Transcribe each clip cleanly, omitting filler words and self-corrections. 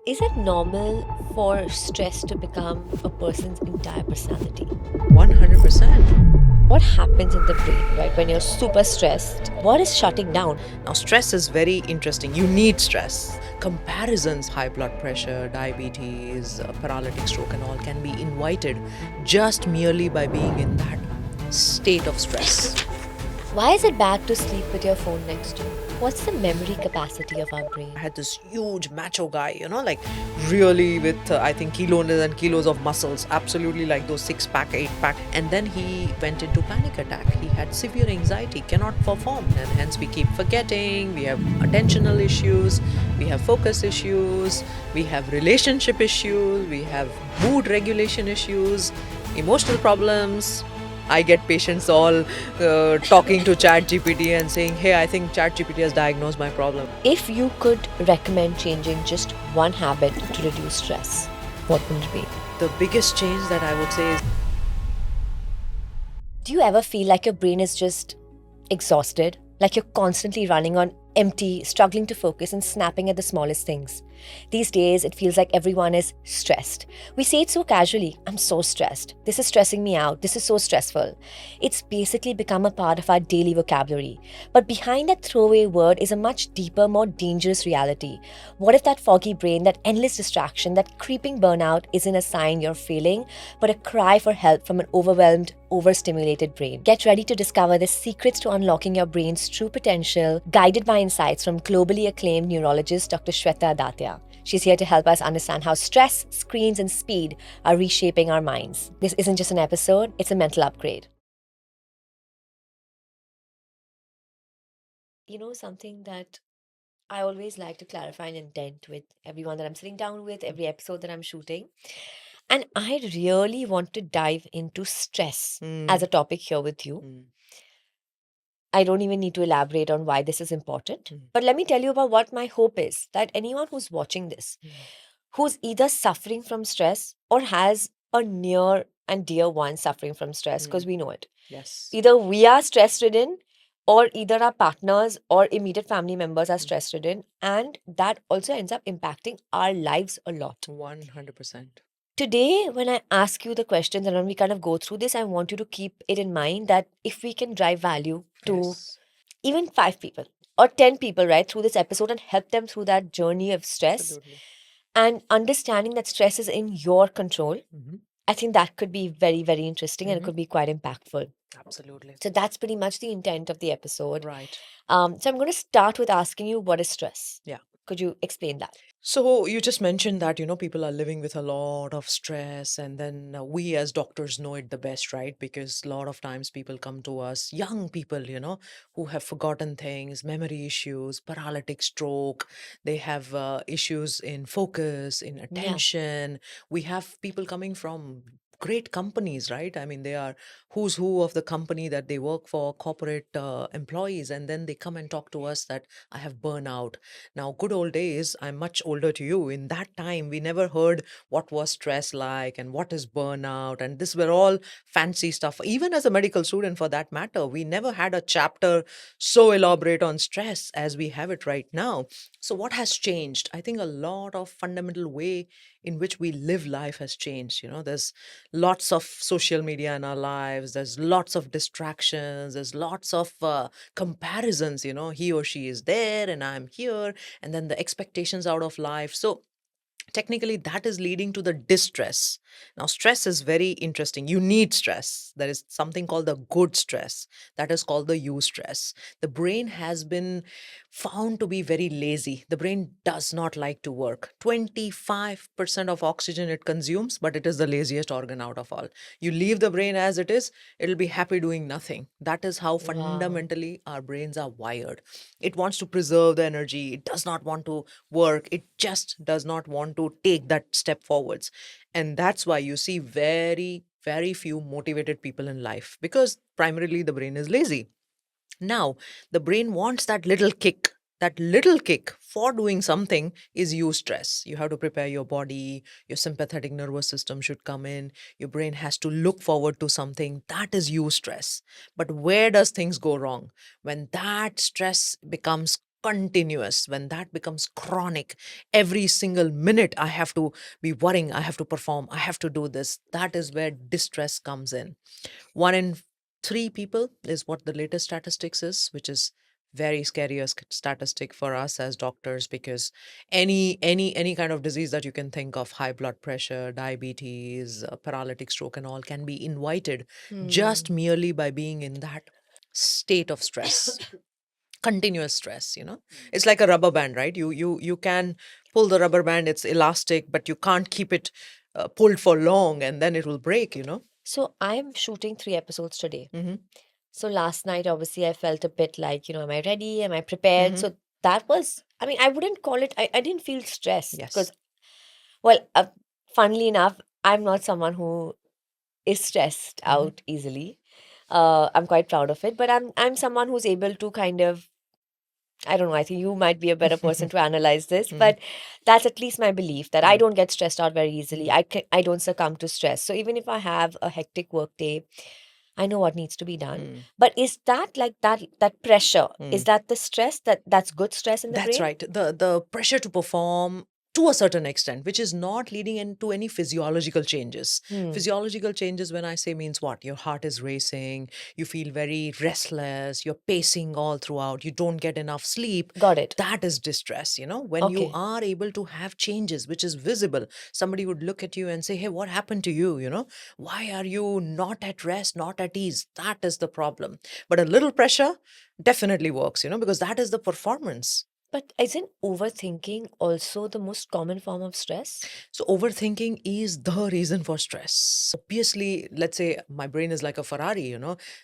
Is it normal for stress to become a person's entire personality? 100%. What happens in the brain, right, when you're super stressed? What is shutting down? Now, stress is very interesting. You need stress. Comparisons, high blood pressure, diabetes, paralytic stroke, and all can be invited just merely by being in that state of stress. Why is it bad to sleep with your phone next to you? What's the memory capacity of our brain? I had this huge macho guy, like really with, I think, kilos and kilos of muscles, absolutely like those 6 pack, 8 pack. And then he went into panic attack. He had severe anxiety, cannot perform. And hence we keep forgetting. We have attentional issues. We have focus issues. We have relationship issues. We have mood regulation issues, emotional problems. I get patients all talking to ChatGPT and saying, hey, I think ChatGPT has diagnosed my problem. If you could recommend changing just one habit to reduce stress, what would it be? The biggest change that I would say is, Do you ever feel like your brain is just exhausted? Like you're constantly running on empty, struggling to focus and snapping at the smallest things? These days, it feels like everyone is stressed. We say it so casually, I'm so stressed. This is stressing me out. This is so stressful. It's basically become a part of our daily vocabulary. But behind that throwaway word is a much deeper, more dangerous reality. What if that foggy brain, that endless distraction, that creeping burnout isn't a sign you're failing, but a cry for help from an overwhelmed, overstimulated brain? Get ready to discover the secrets to unlocking your brain's true potential, guided by insights from globally acclaimed neurologist Dr Sweta Adatia. She's here to help us understand how stress, screens, and speed are reshaping our minds. This isn't just an episode, it's a mental upgrade. Something that I always like to clarify and intent with everyone that I'm sitting down with, every episode that I'm shooting. And I really want to dive into stress as a topic here with you. I don't even need to elaborate on why this is important. But let me tell you about what my hope is, that anyone who's watching this, who's either suffering from stress or has a near and dear one suffering from stress, because we know it. yes, Either we are stress ridden, or either our partners or immediate family members are stress ridden. And that also ends up impacting our lives a lot. 100%. Today, when I ask you the questions and when we kind of go through this, I want you to keep it in mind that if we can drive value to Yes, even 5 people or 10 people, right, through this episode and help them through that journey of stress absolutely. and understanding that stress is in your control, I think that could be very, very interesting and it could be quite impactful. Absolutely. So that's pretty much the intent of the episode. Right. So I'm going to start with asking you, what is stress? Yeah. Could you explain that? So you just mentioned that, people are living with a lot of stress, and then we as doctors know it the best, right? Because a lot of times people come to us, young people, who have forgotten things, memory issues, paralytic stroke. They have issues in focus, in attention. We have people coming from great companies, right? I mean, they are who's who of the company that they work for, corporate employees, and then they come and talk to us that I have burnout. Now, good old days, I'm much older to you. In that time, we never heard what was stress like and what is burnout. And this were all fancy stuff. Even as a medical student, for that matter, we never had a chapter so elaborate on stress as we have it right now. So, what has changed? I think a lot of fundamental way in which we live life has changed. There's lots of social media in our lives, there's lots of distractions, there's lots of comparisons. He or she is there and I'm here, and then the expectations out of life. So technically that is leading to the distress. Now, stress is very interesting. You need stress. There is something called the good stress, that is called the eustress. The brain has been found to be very lazy. The brain does not like to work. 25% of oxygen it consumes, but it is the laziest organ out of all. You leave the brain as it is, it'll be happy doing nothing. That is how fundamentally our brains are wired. It wants to preserve the energy. It does not want to work. It just does not want to take that step forwards. And that's why you see very, very few motivated people in life, because primarily the brain is lazy. Now, the brain wants that little kick. That little kick for doing something is eustress. You have to prepare your body, your sympathetic nervous system should come in, your brain has to look forward to something. That is eustress. But where does things go wrong? When that stress becomes continuous, when that becomes chronic, every single minute I have to be worrying, I have to perform, I have to do this, that is where distress comes in. 1 in 3 people is what the latest statistics is, which is very scary a statistic for us as doctors, because any kind of disease that you can think of, high blood pressure, diabetes, paralytic stroke and all, can be invited just merely by being in that state of stress, continuous stress, it's like a rubber band, right? You can pull the rubber band, it's elastic, but you can't keep it pulled for long, and then it will break. So I'm shooting 3 episodes today. Mm-hmm. So last night, obviously, I felt a bit like, am I ready? Am I prepared? Mm-hmm. So that was, I mean, I wouldn't call it, I didn't feel stressed Yes. because, well, funnily enough, I'm not someone who is stressed out easily. I'm quite proud of it, but I'm someone who's able to kind of, I don't know, I think you might be a better person to analyze this, but that's at least my belief that I don't get stressed out very easily. I don't succumb to stress. So even if I have a hectic work day, I know what needs to be done. But is that like that pressure? Is that the stress that's good stress in the That's brain? right. The pressure to perform to a certain extent, which is not leading into any physiological changes. Physiological changes, when I say, means what? Your heart is racing, you feel very restless, you're pacing all throughout, you don't get enough sleep. Got it. That is distress, when you Okay. are able to have changes, which is visible. Somebody would look at you and say, hey, what happened to you? Why are you not at rest, not at ease? That is the problem. But a little pressure definitely works, because that is the performance. But isn't overthinking also the most common form of stress? So, overthinking is the reason for stress. Obviously, let's say my brain is like a Ferrari,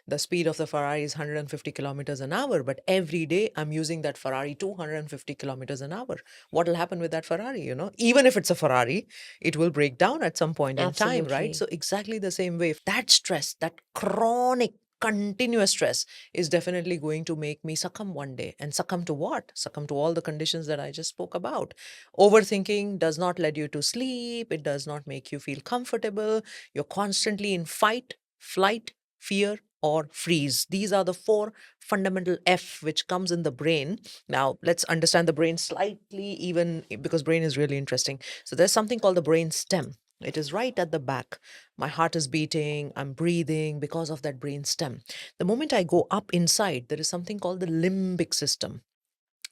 the speed of the Ferrari is 150 kilometers an hour, but every day I'm using that Ferrari 250 kilometers an hour. What will happen with that Ferrari? Even if it's a Ferrari, it will break down at some point in time, right? Absolutely. So, exactly the same way, that stress, that chronic, continuous stress is definitely going to make me succumb one day. And succumb to what? Succumb to all the conditions that I just spoke about. Overthinking does not let you to sleep, it does not make you feel comfortable. You're constantly in fight, flight, fear, or freeze. These are the 4 fundamental F which comes in the brain. Now, let's understand the brain slightly, even because brain is really interesting. So, there's something called the brain stem. It is right at the back. My heart is beating, I'm breathing because of that brain stem. The moment I go up inside, there is something called the limbic system.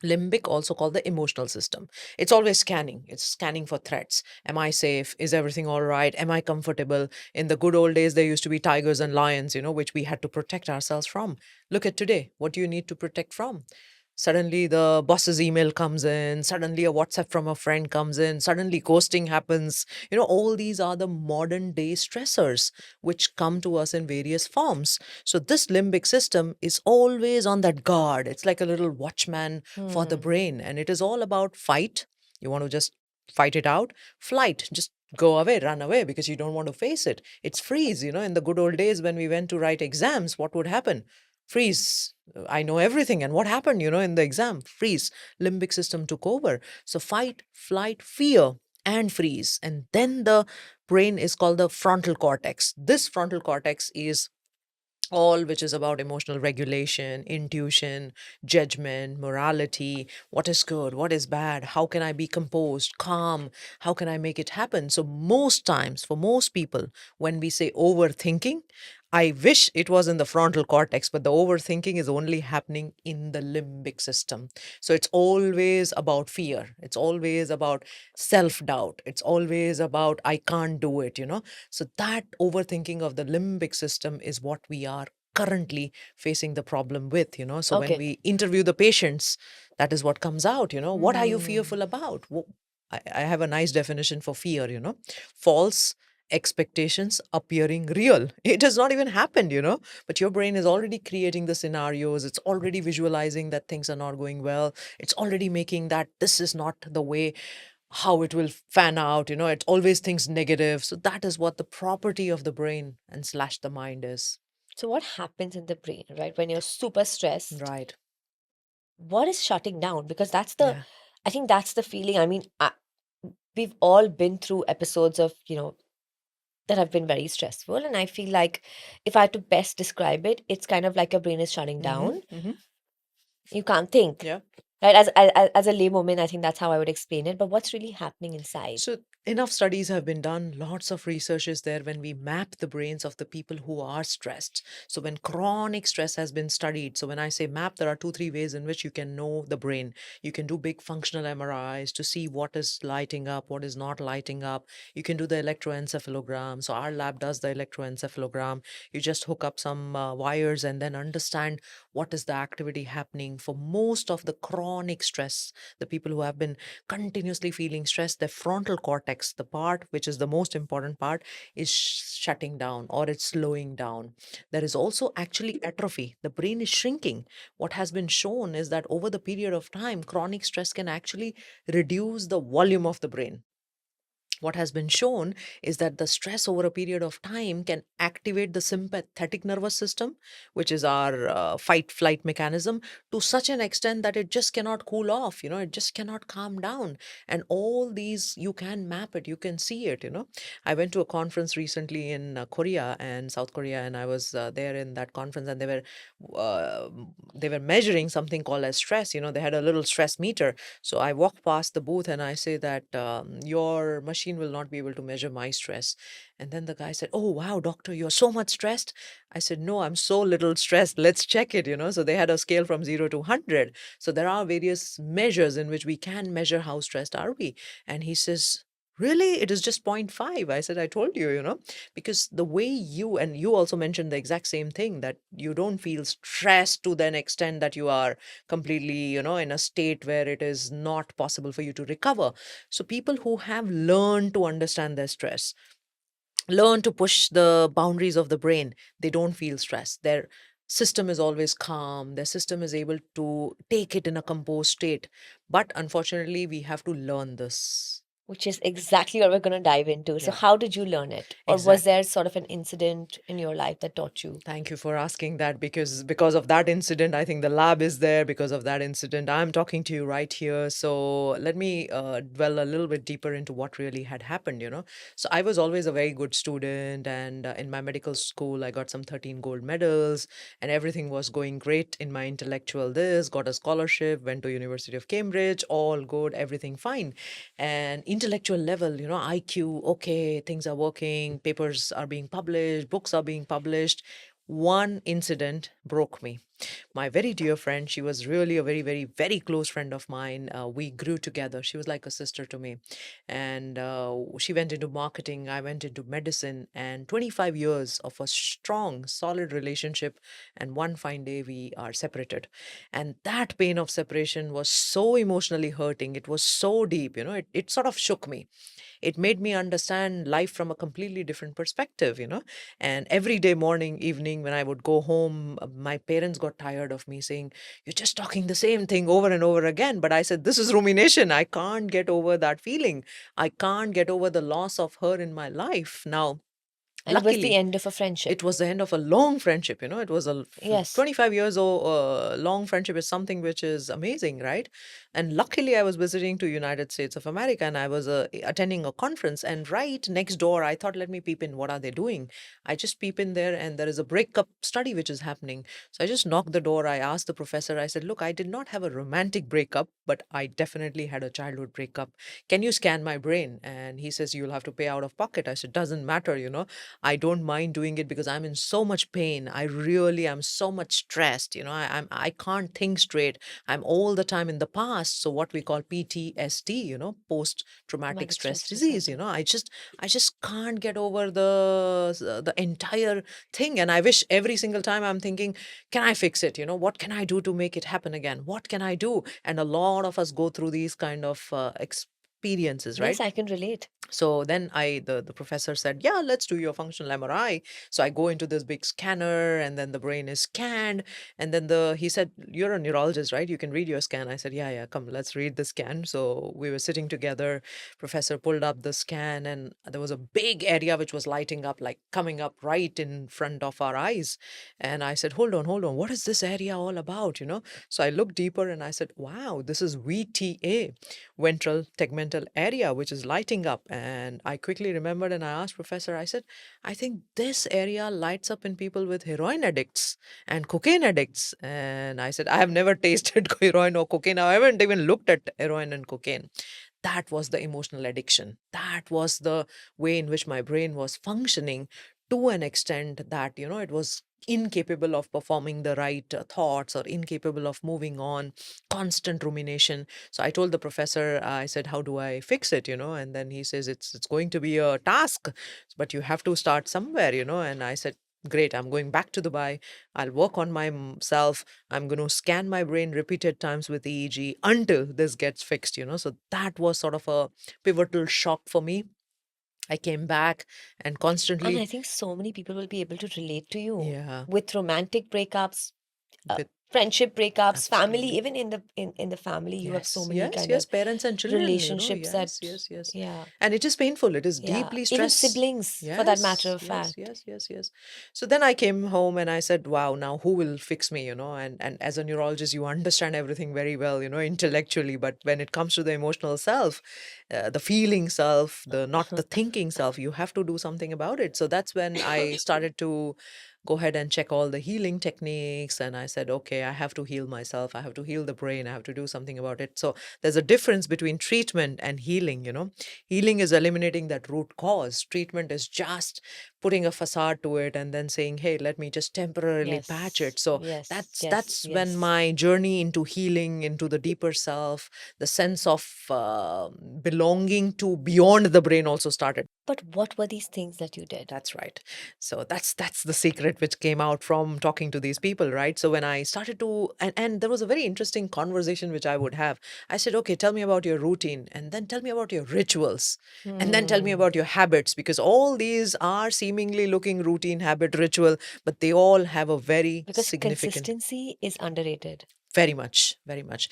Limbic, also called the emotional system. It's always scanning. It's scanning for threats. Am I safe? Is everything all right? Am I comfortable? In the good old days, there used to be tigers and lions, which we had to protect ourselves from. Look at today. What do you need to protect from? Suddenly, the boss's email comes in. Suddenly, a WhatsApp from a friend comes in. Suddenly, ghosting happens. All these are the modern day stressors which come to us in various forms. So, this limbic system is always on that guard. It's like a little watchman for the brain. And it is all about fight. You want to just fight it out. Flight, just go away, run away because you don't want to face it. It's freeze. In the good old days when we went to write exams, what would happen? Freeze. I know everything. And what happened, in the exam? Freeze. Limbic system took over. So fight, flight, fear, and freeze. And then the brain is called the frontal cortex. This frontal cortex is all which is about emotional regulation, intuition, judgment, morality, what is good, what is bad, how can I be composed, calm, how can I make it happen. So, most times, for most people, when we say overthinking, I wish it was in the frontal cortex, but the overthinking is only happening in the limbic system. So it's always about fear. It's always about self doubt. It's always about, I can't do it, So that overthinking of the limbic system is what we are currently facing the problem with, So when Okay. we interview the patients, that is what comes out, What are you fearful about? I have a nice definition for fear, false expectations appearing real. It has not even happened, but your brain is already creating the scenarios. It's already visualizing that things are not going well. It's already making that this is not the way how it will fan out. It always thinks negative. So that is what the property of the brain and slash the mind is. So what happens in the brain, right? When you're super stressed, Right. what is shutting down? Because Yeah. I think that's the feeling. I mean, we've all been through episodes of, that have been very stressful. And I feel like if I had to best describe it, it's kind of like your brain is shutting Mm-hmm. down. Mm-hmm. You can't think. Yeah. Right? As a laywoman, I think that's how I would explain it. But what's really happening inside? So, enough studies have been done, lots of research is there when we map the brains of the people who are stressed. So, when chronic stress has been studied, so when I say map, there are two, three ways in which you can know the brain. You can do big functional MRIs to see what is lighting up, what is not lighting up. You can do the electroencephalogram. So, our lab does the electroencephalogram. You just hook up some wires and then understand what is the activity happening for most of the chronic stress. The people who have been continuously feeling stressed, the frontal cortex, the part which is the most important part, is shutting down or it's slowing down. There is also actually atrophy. The brain is shrinking. What has been shown is that over the period of time, chronic stress can actually reduce the volume of the brain. What has been shown is that the stress over a period of time can activate the sympathetic nervous system, which is our fight flight mechanism, to such an extent that it just cannot cool off, it just cannot calm down. And all these, you can map it, you can see it. I went to a conference recently in Korea and South Korea, and I was there in that conference, and uh, they were measuring something called as stress. They had a little stress meter. So I walk past the booth and I say that your machine will not be able to measure my stress. And then the guy said, "Oh, wow, doctor, you're so much stressed." I said, "No, I'm so little stressed. Let's check it." So they had a scale from 0 to 100. So there are various measures in which we can measure how stressed are we. And he says, "Really? It is just point 0.5." I said, "I told you, because the way and you also mentioned the exact same thing, that you don't feel stressed to the extent that you are completely, in a state where it is not possible for you to recover. So people who have learned to understand their stress, learn to push the boundaries of the brain, they don't feel stress. Their system is always calm. Their system is able to take it in a composed state. But unfortunately, we have to learn this. Which is exactly what we're going to dive into. So, Yeah, how did you learn it? Or was exactly. there sort of an incident in your life that taught you? Thank you for asking that, because of that incident, I think the lab is there. Because of that incident, I'm talking to you right here. So let me dwell a little bit deeper into what really had happened. So I was always a very good student, and in my medical school, I got some 13 gold medals, and everything was going great in my intellectual. This got a scholarship, went to University of Cambridge, all good, everything fine. And intellectual level, IQ, okay, things are working, papers are being published, books are being published. One incident broke me. My very dear friend, she was really a very, very, very close friend of mine. We grew together. She was like a sister to me. And she went into marketing, I went into medicine, and 25 years of a strong, solid relationship. And one fine day, we are separated. And that pain of separation was so emotionally hurting. It was so deep, it sort of shook me. It made me understand life from a completely different perspective. And every day, morning, evening, when I would go home, my parents got tired of me saying, "You're just talking the same thing over and over again." But I said, "This is rumination. I can't get over that feeling. I can't get over the loss of her in my life." Now, And it was the luckily, end of a friendship. it was the end of a long friendship. It was Yes. 25 years old. Long friendship is something which is amazing, right? And luckily, I was visiting to United States of America, and I was attending a conference. And right next door, I thought, let me peep in. What are they doing? I just peep in there, and there is a breakup study which is happening. So I just knocked the door. I asked the professor, I said, "Look, I did not have a romantic breakup, but I definitely had a childhood breakup. Can you scan my brain?" And he says, "You'll have to pay out of pocket." I said, "Doesn't matter. I don't mind doing it because I'm in so much pain. I really am so much stressed. I can't think straight. I'm all the time in the past. So what we call PTSD, post traumatic Traumatic stress stress disease. disorder. I just can't get over the entire thing. And I wish every single time I'm thinking, can I fix it? What can I do to make it happen again? What can I do? And a lot of us go through these kind of experiences, Yes, right? I can relate. So then the professor said, "Yeah, let's do your functional MRI." So I go into this big scanner, and then the brain is scanned. And then he said, "You're a neurologist, right? You can read your scan." I said, "Yeah, yeah, come, let's read the scan." So we were sitting together. Professor pulled up the scan, and there was a big area which was lighting up, like coming up right in front of our eyes. And I said, "Hold on, hold on. What is this area all about?" So I looked deeper, and I said, "Wow, this is VTA, ventral tegmental area, which is lighting up." And I quickly remembered and I asked professor, I said, I think this area lights up in people with heroin addicts and cocaine addicts. And I said, I have never tasted heroin or cocaine. I haven't even looked at heroin and cocaine. That was the emotional addiction. That was the way in which my brain was functioning to an extent that, it was incapable of performing the right thoughts or incapable of moving on, constant rumination. So I told the professor, I said, how do I fix it, and then he says, it's going to be a task, but you have to start somewhere, and I said, great, I'm going back to Dubai. I'll work on myself. I'm going to scan my brain repeated times with EEG until this gets fixed, So that was sort of a pivotal shock for me. I came back and And I constantly, think so many people will be able to relate to you yeah, with romantic breakups, uh, with friendship breakups, family. absolutely. Even in the family, you have so Yes, many yes, kind yes. of Parents and children, relationships that, yes, yes, yes. yeah, And it is painful. It is yeah. deeply Even stress. siblings, for that matter Yes, of yes, fact. yes, yes, yes. So then I came home and I said, wow, now who will fix me, And as a neurologist, you understand everything very well, intellectually. But when it comes to the emotional self, the feeling self, the not the thinking self, you have to do something about it. So that's when I started to go ahead and check all the healing techniques. And I said, okay, I have to heal myself. I have to heal the brain. I have to do something about it. So there's a difference between treatment and healing. Healing is eliminating that root cause. Treatment is just putting a facade to it and then saying, hey, let me just temporarily patch Yes, it. So yes, that's yes, that's when yes. my journey into healing, into the deeper self, the sense of belonging to beyond the brain also started. But what were these things that you did? That's right. So that's the secret which came out from talking to these people, right? So when I started to, and there was a very interesting conversation which I would have. I said, okay, tell me about your routine, and then tell me about your rituals, and then tell me Hmm. about your habits, because all these are seemingly looking routine, habit, ritual, but they all have a very Because significant, consistency is underrated. very much, very much.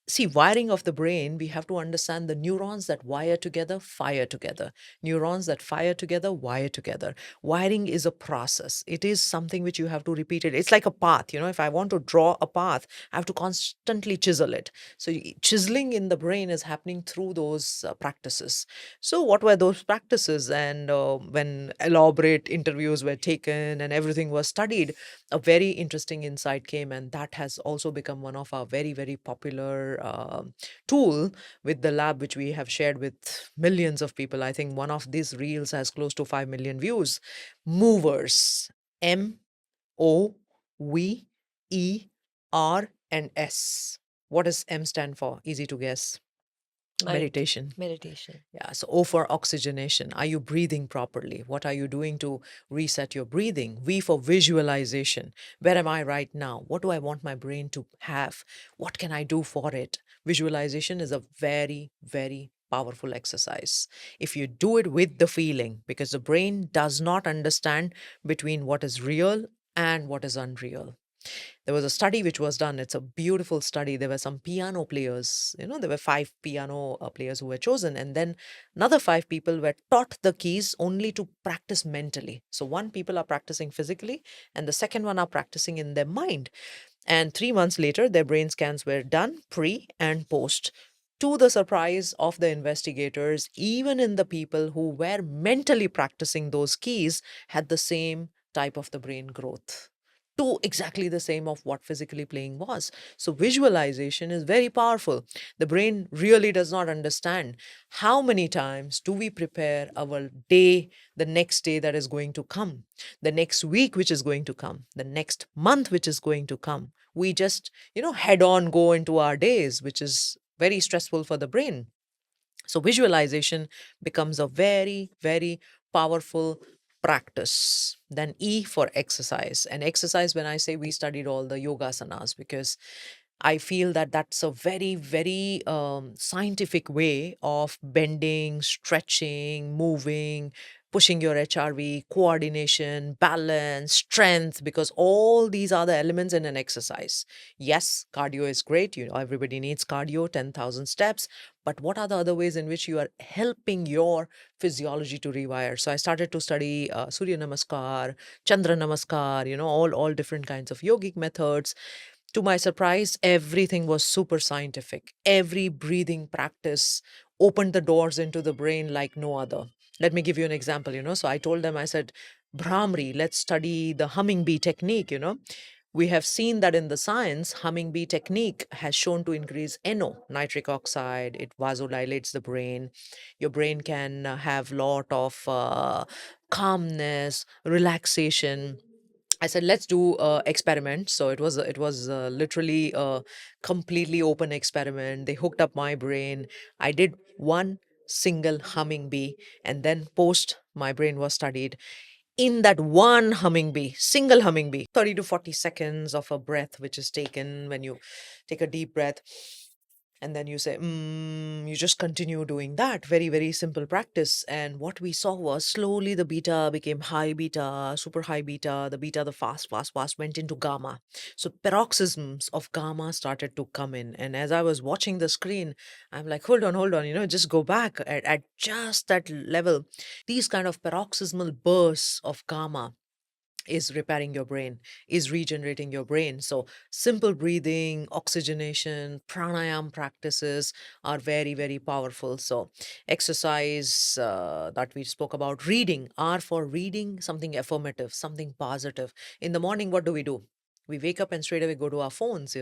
See, wiring of the brain, we have to understand the neurons that wire together, fire together. Neurons that fire together, wire together. Wiring is a process. It is something which you have to repeat it. It's like a path. If I want to draw a path, I have to constantly chisel it. So chiseling in the brain is happening through those practices. So what were those practices? And when elaborate interviews were taken and everything was studied, a very interesting insight came, and that has also become one of our very, very popular tool with the lab, which we have shared with millions of people. I think one of these reels has close to 5 million views. Movers, MOVERS. What does M stand for? Easy to guess. Mind, Meditation. meditation. Yeah. So O for oxygenation. Are you breathing properly? What are you doing to reset your breathing? V for visualization. Where am I right now? What do I want my brain to have? What can I do for it? Visualization is a very, very powerful exercise. If you do it with the feeling, because the brain does not understand between what is real and what is unreal. There was a study which was done. It's a beautiful study. There were some piano players, there were five piano players who were chosen. And then another five people were taught the keys only to practice mentally. So one people are practicing physically, and the second one are practicing in their mind. And 3 months later, their brain scans were done pre and post. To the surprise of the investigators, even in the people who were mentally practicing those keys had the same type of the brain growth, to exactly the same of what physically playing was. So visualization is very powerful. The brain really does not understand how many times do we prepare our day, the next day that is going to come, the next week which is going to come, the next month which is going to come. We just, head on go into our days, which is very stressful for the brain. So visualization becomes a very, very powerful practice. Then E for exercise. And exercise, when I say, we studied all the yoga asanas, because I feel that that's a very, very scientific way of bending, stretching, moving, pushing your HRV, coordination, balance, strength, because all these are the elements in an exercise. Yes, cardio is great. Everybody needs cardio, 10,000 steps. But what are the other ways in which you are helping your physiology to rewire? So I started to study Surya Namaskar, Chandra Namaskar, all different kinds of yogic methods. To my surprise, everything was super scientific. Every breathing practice opened the doors into the brain like no other. Let me give you an example. So I told them, I said, Brahmri, let's study the humming bee technique. We have seen that in the science, humming bee technique has shown to increase NO, nitric oxide. It vasodilates the brain. Your brain can have lot of calmness, relaxation. I said, let's do experiment. So it was literally a completely open experiment. They hooked up my brain. I did one single humming bee, and then post my brain was studied. In that one humming bee, single humming bee, 30 to 40 seconds of a breath, which is taken when you take a deep breath and then you say, you just continue doing that. Very, very simple practice. And what we saw was slowly the beta became high beta, super high beta. The beta, the fast, fast, fast went into gamma. So paroxysms of gamma started to come in. And as I was watching the screen, I'm like, hold on, just go back at just that level. These kind of paroxysmal bursts of gamma is repairing your brain, is regenerating your brain. So, simple breathing, oxygenation, pranayam practices are very, very powerful. So, exercise that we spoke about, reading, are for reading something affirmative, something positive. In the morning, what do? We wake up and straight away go to our phones.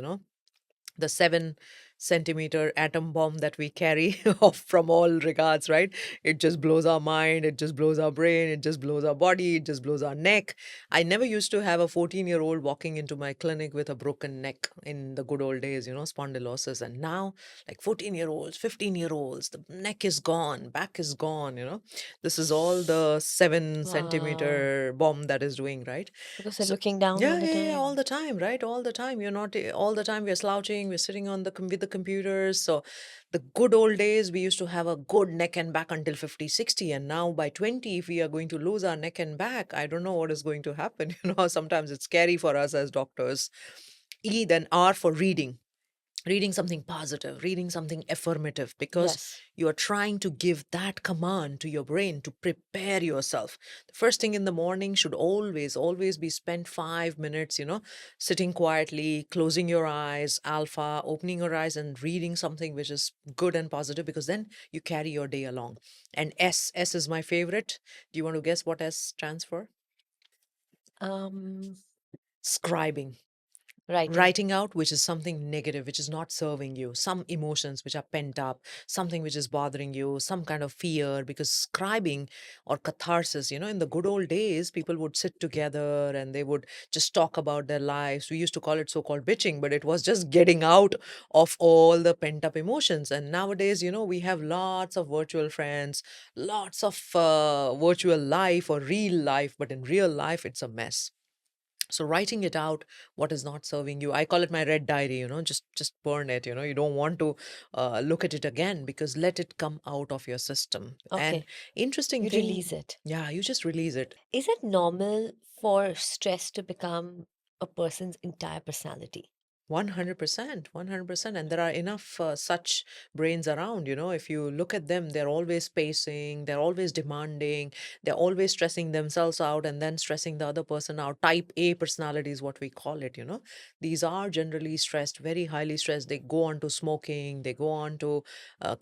The 7 centimeter atom bomb that we carry off from all regards, right? It just blows our mind, it just blows our brain, it just blows our body, it just blows our neck. I never used to have a 14-year-old walking into my clinic with a broken neck in the good old days, spondylosis. And now, like 14-year-olds, 15-year-olds, the neck is gone, back is gone. This is all the seven Wow. centimeter bomb that is doing, right? Because they're So, looking down all yeah, the yeah, yeah, all time. the time, right? All the time. You're not all the time. We're slouching. We're sitting on the with the computers. So, the good old days, we used to have a good neck and back until 50, 60, and now by 20, if we are going to lose our neck and back, I don't know what is going to happen. Sometimes it's scary for us as doctors. E then R for reading something positive, reading something affirmative, because Yes. you are trying to give that command to your brain to prepare yourself. The first thing in the morning should always, always be spent 5 minutes, sitting quietly, closing your eyes, alpha, opening your eyes, and reading something which is good and positive, because then you carry your day along. And S is my favorite. Do you want to guess what S stands for? Um, Scribing. Writing. Writing out which is something negative, which is not serving you, some emotions which are pent up, something which is bothering you, some kind of fear. Because scribing or catharsis, in the good old days, people would sit together and they would just talk about their lives. We used to call it so-called bitching, but it was just getting out of all the pent up emotions. And nowadays, we have lots of virtual friends, lots of virtual life or real life, but in real life it's a mess. So writing it out, what is not serving you, I call it my red diary. Just burn it. You don't want to look at it again, because let it come out of your system. And Okay. interesting You thing, release it. yeah, you just release it. Is it normal for stress to become a person's entire personality? 100%, 100%. And there are enough such brains around. If you look at them, they're always pacing, they're always demanding, they're always stressing themselves out and then stressing the other person out. Type A personality is what we call it. These are generally stressed, very highly stressed. They go on to smoking, they go on to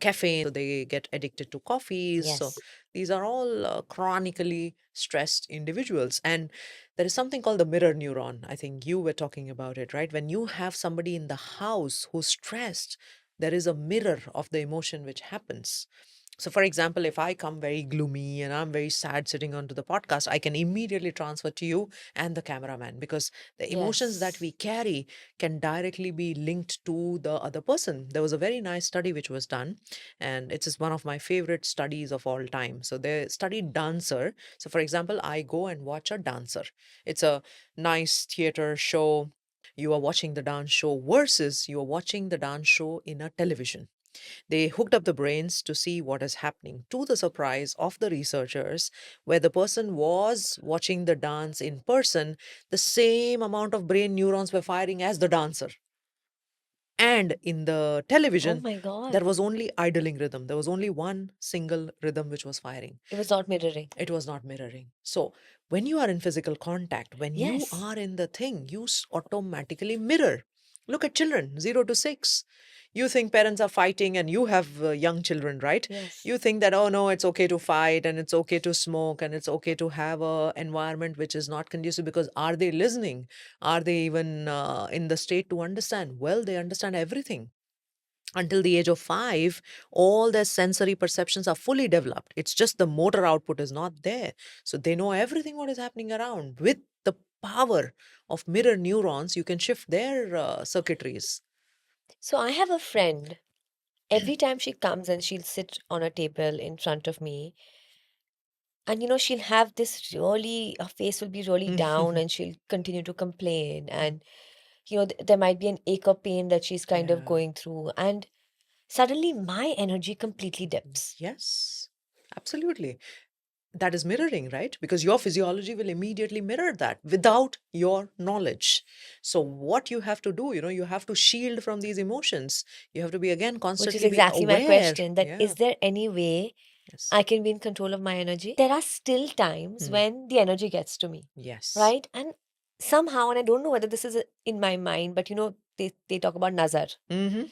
caffeine, so they get addicted to coffees. So Yes. these are all chronically stressed individuals. And there is something called the mirror neuron. I think you were talking about it, right? When you have somebody in the house who's stressed, there is a mirror of the emotion which happens. So, for example, if I come very gloomy and I'm very sad sitting onto the podcast, I can immediately transfer to you and the cameraman, because the emotions that we Yes. carry can directly be linked to the other person. There was a very nice study which was done, and it's just one of my favorite studies of all time. So, they studied dancer. So, for example, I go and watch a dancer. It's a nice theater show. You are watching the dance show versus you are watching the dance show in a television. They hooked up the brains to see what is happening, to the surprise of the researchers, where the person was watching the dance in person, the same amount of brain neurons were firing as the dancer. And in the Oh television, my there God. was only idling rhythm. There was only one single rhythm which was firing. It was not mirroring. It was not mirroring. So, when you are in physical contact, when you Yes. are in the thing, you automatically mirror. Look at children, 0 to 6. You think parents are fighting and you have young children, right? Yes. You think that, oh no, it's okay to fight and it's okay to smoke and it's okay to have a environment which is not conducive, because are they listening? Are they even in the state to understand? Well, they understand everything. Until the age of 5, all their sensory perceptions are fully developed. It's just the motor output is not there. So they know everything what is happening around. With the power of mirror neurons, you can shift their circuitries. So I have a friend. Every time she comes and she'll sit on a table in front of me, and she'll have this really, her face will be really down and she'll continue to complain. And, there might be an ache or pain that she's kind of Yeah. going through. And suddenly my energy completely dips. Yes, absolutely. That is mirroring, right? Because your physiology will immediately mirror that without your knowledge. So what you have to do, you have to shield from these emotions. You have to be, again, Which is constantly be exactly my aware. question, that Yeah. is there any way Yes. I can be in control of my energy? There are still times Hmm. when the energy gets to me, Yes. right? And somehow, and I don't know whether this is in my mind, but they talk about nazar. Mm-hmm.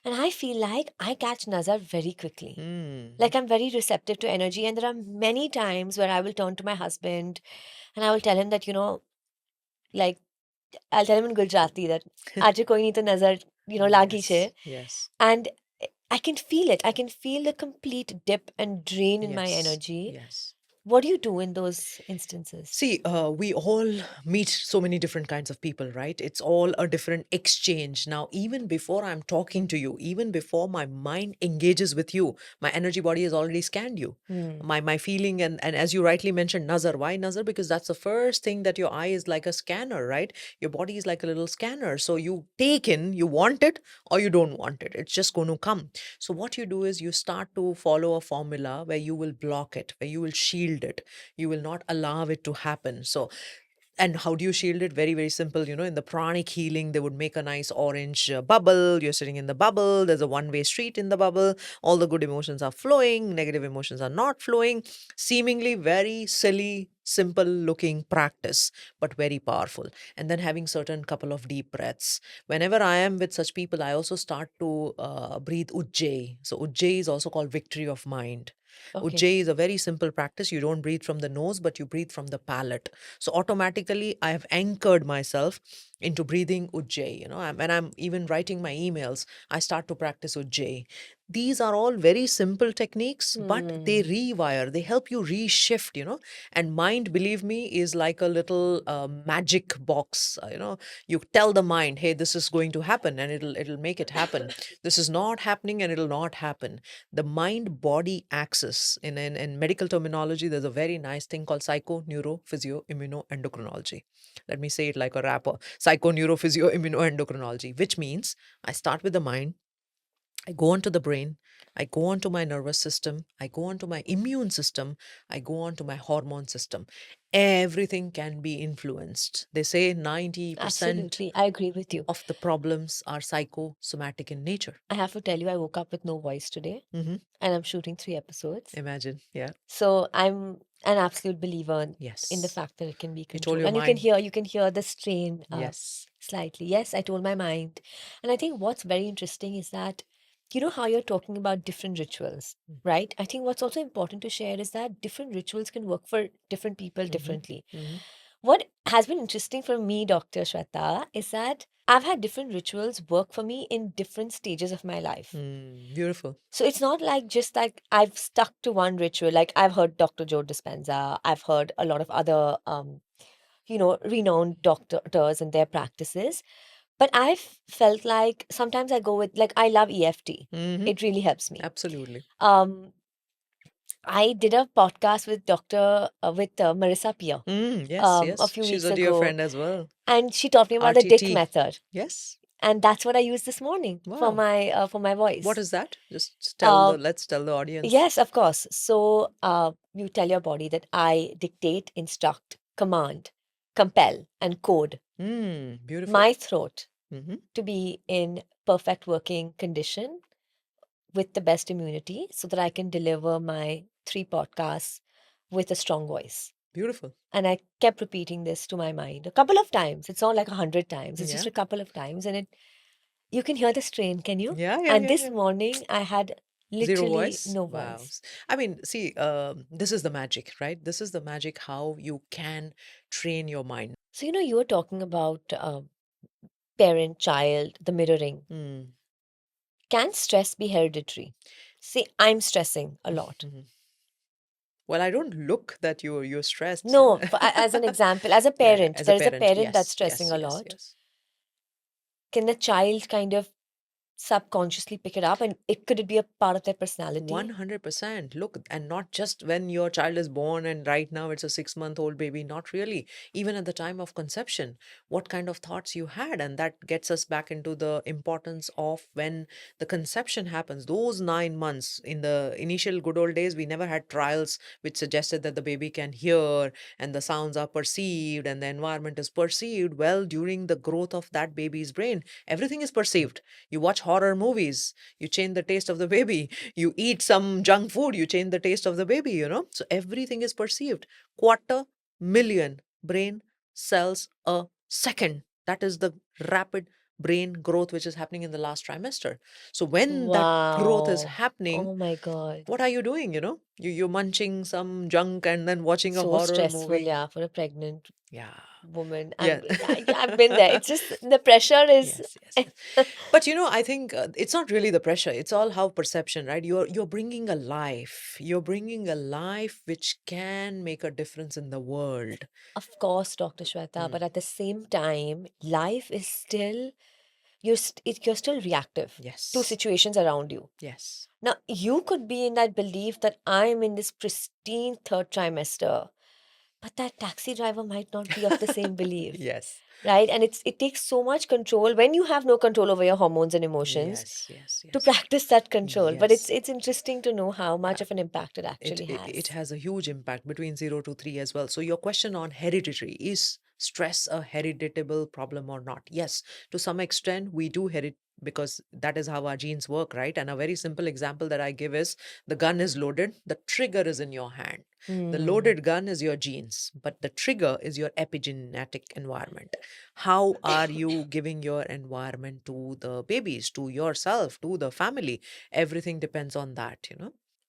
And I feel like I catch nazar very quickly. Mm. Like I'm very receptive to energy. And there are many times where I will turn to my husband and I will tell him that, like I'll tell him in Gujarati that aaj koi nahi to nazar, lagi Yes. che. Yes. And I can feel it. I can feel the complete dip and drain in my Yes. energy. Yes. What do you do in those instances? See, we all meet so many different kinds of people, right? It's all a different exchange. Now, even before I'm talking to you, even before my mind engages with you, my energy body has already scanned you. Hmm. My feeling, and as you rightly mentioned, nazar. Why nazar? Because that's the first thing that your eye is like a scanner, right? Your body is like a little scanner. So you take in, you want it or you don't want it. It's just going to come. So what you do is you start to follow a formula where you will block it, where you will shield it, you will not allow it to happen. So, and how do you shield it? Very, very simple. In the pranic healing, they would make a nice orange bubble. You're sitting in the bubble. There's a one-way street in the bubble. All the good emotions are flowing. Negative emotions are not flowing. Seemingly very silly, simple looking practice, but very powerful. And then having certain couple of deep breaths. Whenever I am with such people, I also start to breathe Ujjayi. So Ujjayi is also called victory of mind. Okay. Ujjayi is a very simple practice. You don't breathe from the nose, but you breathe from the palate. So automatically, I have anchored myself into breathing Ujjayi. When I'm even writing my emails, I start to practice Ujjayi. These are all very simple techniques, but they Hmm. rewire, they help you reshift. And mind, believe me, is like a little magic box. You tell the mind, hey, this is going to happen, and it'll make it happen. This is not happening, and it'll not happen. The mind body axis, in medical terminology, there's a very nice thing called psycho neuro physio immunoendocrinology. Let me say it like a rapper: psycho neuro physio immunoendocrinology, which means I start with the mind, I go on to the brain, I go on to my nervous system, I go on to my immune system, I go on to my hormone system. Everything can be influenced. They say 90% Absolutely. I agree with you. of the problems are psychosomatic in nature. I have to tell you, I woke up with no voice today Hmm. and I'm shooting 3 episodes. Imagine. Yeah. So I'm an absolute believer in the Yes. fact that it can be You told controlled. your And mind. you can hear the strain Yes. slightly. Yes, I told my mind. And I think what's very interesting is that, how you're talking about different rituals, right? I think what's also important to share is that different rituals can work for different people Mm-hmm. differently. Mm-hmm. What has been interesting for me, Dr. Sweta, is that I've had different rituals work for me in different stages of my life. Beautiful. So it's not like just like I've stuck to one ritual. Like I've heard Dr. Joe Dispenza, I've heard a lot of other, renowned doctors and their practices. But I've felt like sometimes I go with, like, I love EFT. Mm-hmm. It really helps me. Absolutely. Um, I did a podcast with Marissa Peer Yes, a yes. few She's weeks a dear ago, friend as well. and she taught me about the Dick RTT. method, Yes. and that's what I used this morning Wow. for my voice. What is that? Just Uh, let's tell the audience. yes, of course. So you tell your body that I dictate, instruct, command, compel, and code Beautiful. my throat Mm-hmm. to be in perfect working condition with the best immunity so that I can deliver my 3 podcasts with a strong voice. Beautiful. And I kept repeating this to my mind a couple of times. It's not like 100 times. It's just Yeah. a couple of times. And You can hear the strain, can you? Yeah, yeah, And yeah, this yeah. morning I had Zero literally voice. no Wow. voice. I mean, see, this is the magic, right? This is the magic how you can train your mind. So, you were talking about parent, child, the mirroring. Mm. Can stress be hereditary? Say, I'm stressing a lot. Mhm. Well, I don't look that you're stressed. No, as an example, as a Yeah, yeah. parent, As a there is a parent, parent that's yes, stressing yes, a yes, lot. yes. Can the child kind of subconsciously pick it up, and could it be a part of their personality? 100%. Look, and not just when your child is born and right now it's a 6-month-old baby, not really. Even at the time of conception, what kind of thoughts you had. And that gets us back into the importance of when the conception happens. Those 9 months in the initial good old days, we never had trials which suggested that the baby can hear and the sounds are perceived and the environment is perceived. Well, during the growth of that baby's brain, everything is perceived. You watch horror movies, you change the taste of the baby. You eat some junk food, you change the taste of the baby. So everything is perceived. 250,000 brain cells a second. That is the rapid brain growth which is happening in the last trimester. So when that growth is Wow. happening, Oh my God. what are you doing? You're munching some junk and then watching a So horror stressful, movie. yeah, for a pregnant Yeah. woman. Yeah. I've been there. It's just the pressure is. Yes, yes, yes. But I think it's not really the pressure. It's all how perception, right? You're bringing a life. You're bringing a life which can make a difference in the world. Of course, Dr. Shweta, Mm. but at the same time, life is still you're still reactive to Yes, situations around you. yes, Now, you could be in that belief that I'm in this pristine third trimester, but that taxi driver might not be of the same belief, yes, right? And it takes so much control when you have no control over your hormones and emotions yes, yes, to yes, practice that control. But it's yes. it's interesting to know how much of an impact it it, actually it it has. has a huge impact between 0 to 3 as well. So your question on hereditary, is stress a hereditable problem or not? Yes, to some extent we do herit, because that is how our genes work, right? And a very simple example that I give is, the gun is loaded, the trigger is in your hand. The Hmm. loaded gun is your genes, but the trigger is your epigenetic environment. How are you giving your environment to the babies, to yourself, to the family? Everything depends on that.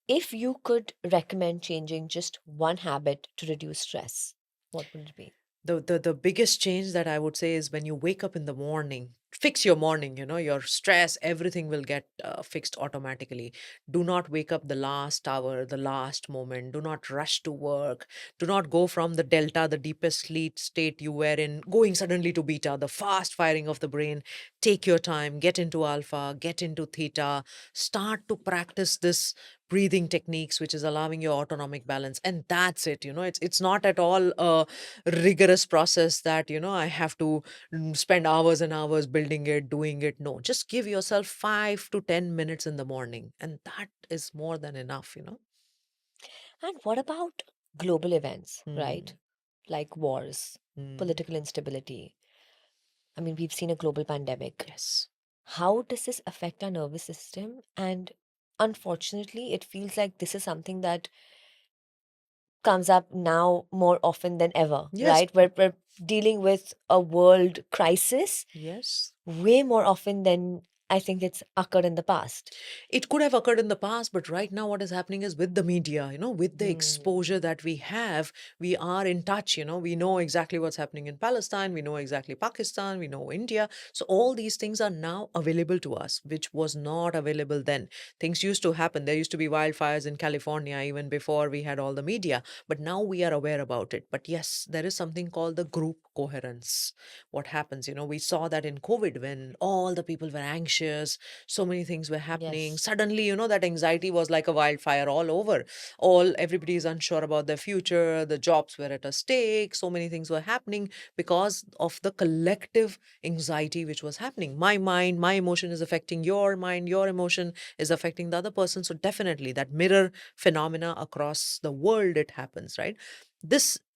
If you could recommend changing just one habit to reduce stress, what would it be? The biggest change that I would say is, when you wake up in the morning, fix your morning. Your stress, everything will get fixed automatically. Do not wake up the last hour, the last moment. Do not rush to work. Do not go from the delta, the deepest sleep state you were in, going suddenly to beta, the fast firing of the brain. Take your time, get into alpha, get into theta. Start to practice this breathing techniques which is allowing your autonomic balance, and that's it's not at all a rigorous process that I have to spend hours and hours building it, doing it. No, just give yourself 5 to 10 minutes in the morning, and that is more than enough. And what about global events, right? Hmm. Like wars, Hmm. political instability. I mean, we've seen a global pandemic. Yes. How does this affect our nervous system? And unfortunately, it feels like this is something that comes up now more often than ever, Yes. right? We're dealing with a world crisis Yes. way more often than I think it's occurred in the past. It could have occurred in the past, but right now what is happening is, with the media, with the Hmm. exposure that we have, we are in touch. We know exactly what's happening in Palestine, we know exactly Pakistan, we know India. So all these things are now available to us, which was not available then. Things used to happen. There used to be wildfires in California even before we had all the media, but now we are aware about it. But yes, there is something called the group coherence. What happens, we saw that in COVID, when all the people were anxious, so many things were happening Yes. suddenly. That anxiety was like a wildfire all over. Everybody is unsure about their future, the jobs were at a stake, so many things were happening because of the collective anxiety which was happening. My mind, my emotion is affecting your mind, your emotion is affecting the other person. So definitely that mirror phenomena across the world, it happens, right?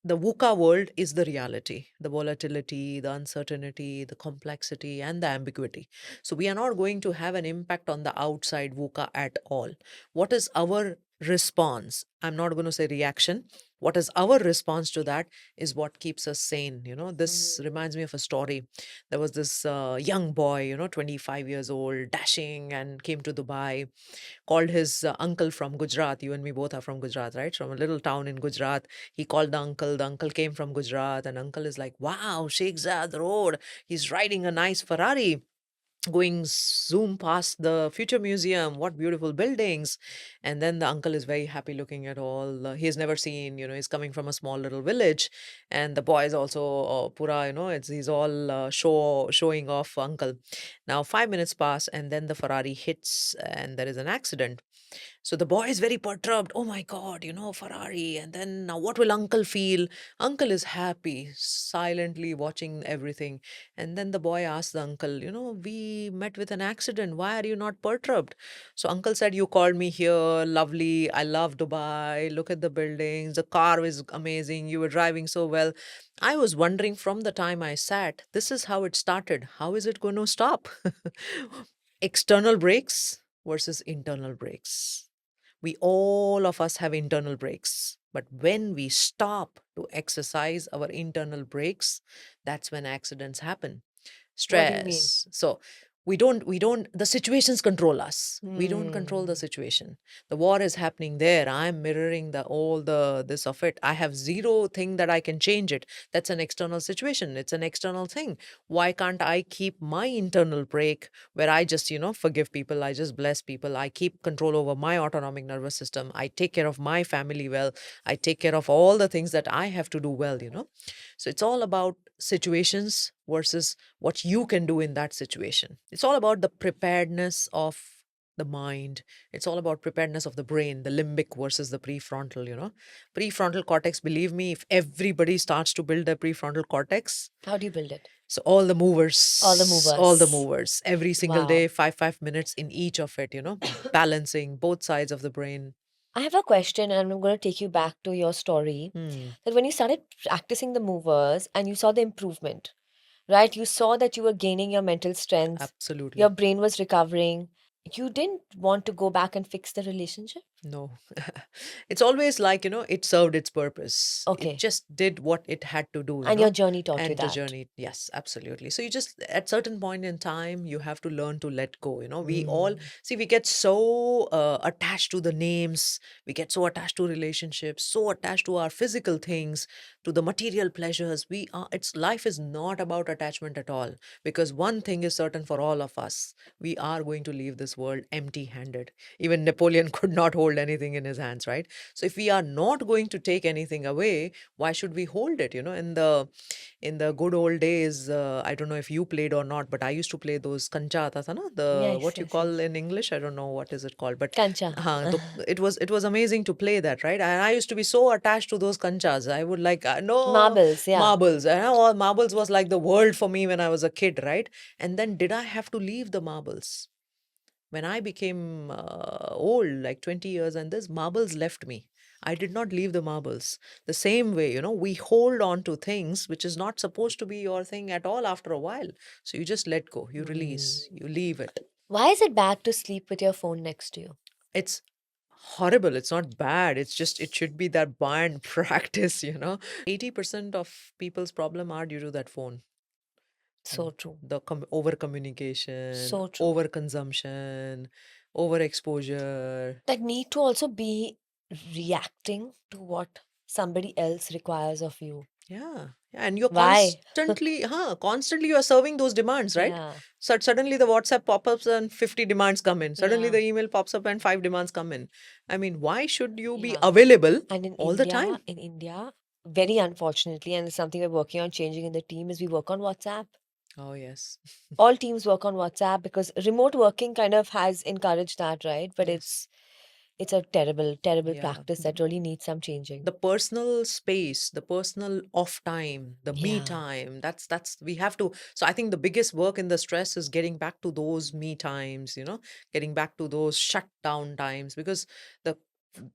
The VUCA world is the reality, the volatility, the uncertainty, the complexity, and the ambiguity. So we are not going to have an impact on the outside VUCA at all. What is our response. I'm not going to say reaction. What is our response to that is what keeps us sane. This reminds me of a story. There was this young boy, 25 years old, dashing, and came to Dubai, called his uncle from Gujarat. You and me both are from Gujarat, right? From a little town in Gujarat. He called the uncle. The uncle came from Gujarat, and uncle is like, wow, Sheikh Zayed Road. He's riding a nice Ferrari, going zoom past the future museum. What beautiful buildings. And then the uncle is very happy looking at all he has never seen. He's coming from a small little village, and the boy is also pura, he's all showing off uncle. Now 5 minutes pass, and then the Ferrari hits and there is an accident. So the boy is very perturbed. Oh my God, Ferrari. And then now what will uncle feel? Uncle is happy, silently watching everything. And then the boy asked the uncle, we met with an accident. Why are you not perturbed? So uncle said, you called me here. Lovely. I love Dubai. Look at the buildings. The car is amazing. You were driving so well. I was wondering from the time I sat, this is how it started. How is it going to stop? External brakes versus internal brakes. We all of us have internal brakes. But when we stop to exercise our internal brakes, that's when accidents happen. What do you mean? Stress. So we don't the situations control us. We don't control the situation. The war is happening there. I'm mirroring the all the this of it. I have zero thing that I can change it. That's an external situation. It's an external thing. Why can't I keep my internal brake where I just, forgive people, I just bless people, I keep control over my autonomic nervous system, I take care of my family well, I take care of all the things that I have to do well. So it's all about situations versus what you can do in that situation. It's all about the preparedness of the mind. It's all about preparedness of the brain, the limbic versus the prefrontal. Prefrontal cortex, believe me, if everybody starts to build their prefrontal cortex, How do you build it? so all the All the movers. movers, every single Wow. day, 5 minutes in each of it, balancing both sides of the brain. I have a question, and I'm going to take you back to your story. Hmm, That when you started practicing the movers and you saw the improvement, right? You saw that you were gaining your mental strength, your absolutely. brain was recovering. You didn't want to go back and fix the relationship? No. It's always like, it served its purpose. It Okay. just did what it had to do, And your journey taught you and the that. journey, yes, absolutely. So you just, at certain point in time, you have to learn to let go. We all, Mm. see, we get so attached to the names, we get so attached to relationships, so attached to our physical things, to the material pleasures. Life is not about attachment at all, because one thing is certain for all of us: we are going to leave this world empty handed. Even Napoleon could not hold anything in his hands, right? So if we are not going to take anything away, why should we hold it? In the good old days, I don't know if you played or not, but I used to play those kancha aata tha na, the Yes, what you yes, call yes. in English, I don't know what is it called, but Kancha. it was amazing to play that, right? And I used to be so attached to those kanchas. I would like, no, Marbles, yeah. marbles. All marbles was like the world for me when I was a kid, right? And then did I have to leave the marbles? When I became old, like 20 years, and this marbles left me. I did not leave the marbles. The same way, we hold on to things which is not supposed to be your thing at all after a while. So you just let go, you Mm. release, you leave it. Why is it bad to sleep with your phone next to you? It's horrible. It's not bad. It's just, it should be that banned practice. 80% of people's problem are due to that phone. So true. The over communication, So true. over consumption, overexposure. That need to also be reacting to what somebody else requires of you. Yeah. Yeah. And you're Why? constantly you're serving those demands, right? Yeah, So suddenly the WhatsApp pops and 50 demands come in. Suddenly yeah, the email pops up and five demands come in. I mean, why should you be yeah. available And all the time? In India, very unfortunately, and it's something we're working on changing in the team, is we work on WhatsApp. Oh, yes. All teams work on WhatsApp because remote working kind of has encouraged that, right? But Yes. it's a terrible, terrible Yeah. practice that really needs some changing. The personal space, the personal off time, the me Yeah, time, that's we have to. So I think the biggest work in the stress is getting back to those me times, getting back to those shutdown times, because the